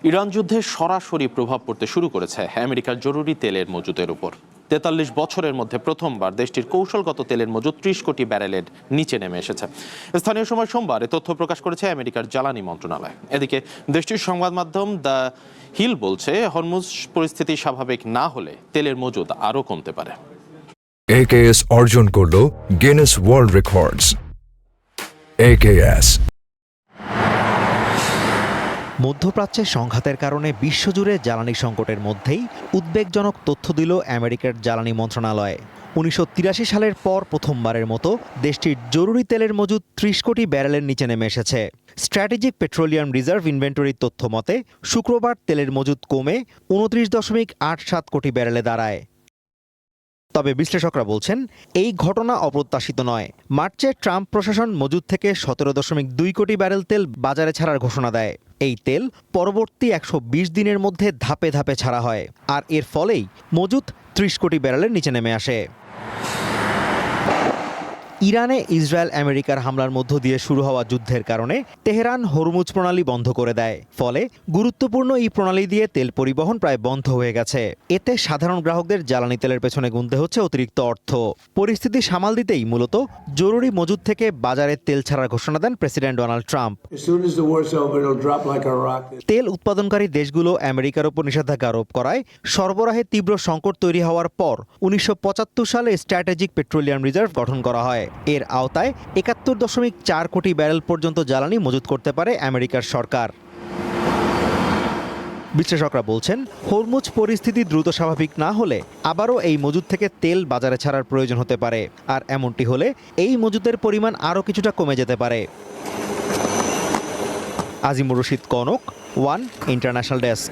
Iran যুদ্ধে সরাসরি প্রভাব পড়তে শুরু করেছে আমেরিকার জরুরি তেলের মজুতের উপর। ৪৩ বছরের মধ্যে প্রথমবার দেশটির কৌশলগত তেলের মজুত ৩০ কোটি ব্যারেলের নিচে নেমে এসেছে। স্থানীয় সময় সোমবার এ তথ্য প্রকাশ করেছে আমেরিকার জ্বালানি মন্ত্রণালয়। এদিকে দেশটির সংবাদ মাধ্যম দ্য হিল বলছে, হরমুজ পরিস্থিতি স্বাভাবিক না হলে তেলের মজুত আরও কমতে পারে। AKS অর্জন করল গিনেস ওয়ার্ল্ড রেকর্ডস। AKS মধ্যপ্রাচ্যের সংঘাতের কারণে বিশ্বজুড়ে জ্বালানি সংকটের মধ্যেই উদ্বেগজনক তথ্য দিল আমেরিকার জ্বালানি মন্ত্রণালয়। ১৯৮৩ সালের পর প্রথমবারের মতো দেশটির জরুরি তেলের মজুত ৩০ কোটি ব্যারেলের নিচে নেমে এসেছে। স্ট্র্যাটেজিক পেট্রোলিয়াম রিজার্ভ ইনভেন্টরির তথ্য মতে শুক্রবার তেলের মজুত কমে ২৯.৮৭ কোটি ব্যারেলে দাঁড়ায়। তবে বিশ্লেষকরা বলছেন, এই ঘটনা অপ্রত্যাশিত নয়। মার্চে ট্রাম্প প্রশাসন মজুত থেকে ১৭.২ কোটি ব্যারেল তেল বাজারে ছাড়ার ঘোষণা দেয়। এই তেল পরবর্তী ১২০ দিনের মধ্যে ধাপে ধাপে ছাড়া হয়, আর এর ফলেই মজুত ৩০ কোটি ব্যারেলের নিচে নেমে আসে। ইরানে ইসরায়েল আমেরিকার হামলার মধ্য দিয়ে শুরু হওয়া যুদ্ধের কারণে তেহরান হরমুজ প্রণালী বন্ধ করে দেয়। ফলে গুরুত্বপূর্ণ এই প্রণালী দিয়ে তেল পরিবহন প্রায় বন্ধ হয়ে গেছে। এতে সাধারণ গ্রাহকদের জ্বালানি তেলের পেছনে গুনতে হচ্ছে অতিরিক্ত অর্থ। পরিস্থিতি সামাল দিতেই মূলত জরুরি মজুত থেকে বাজারে তেল ছাড়ার ঘোষণা দেন প্রেসিডেন্ট ডোনাল্ড ট্রাম্প। তেল উৎপাদনকারী দেশগুলো আমেরিকার উপর নিষেধাজ্ঞা আরোপ করায় সরবরাহে তীব্র সংকট তৈরি হওয়ার পর ১৯৭৫ সালে স্ট্র্যাটেজিক পেট্রোলিয়াম রিজার্ভ গঠন করা হয়। এর আওতায় ৭১.৪ কোটি ব্যারেল পর্যন্ত জ্বালানি মজুত করতে পারে আমেরিকার সরকার। বিশ্লেষকরা বলছেন, হরমুজ পরিস্থিতি দ্রুত স্বাভাবিক না হলে আবারও এই মজুত থেকে তেল বাজারে ছাড়ার প্রয়োজন হতে পারে। আর এমনটি হলে এই মজুতের পরিমাণ আরও কিছুটা কমে যেতে পারে। Azimur Rashid Kanak, one international desk.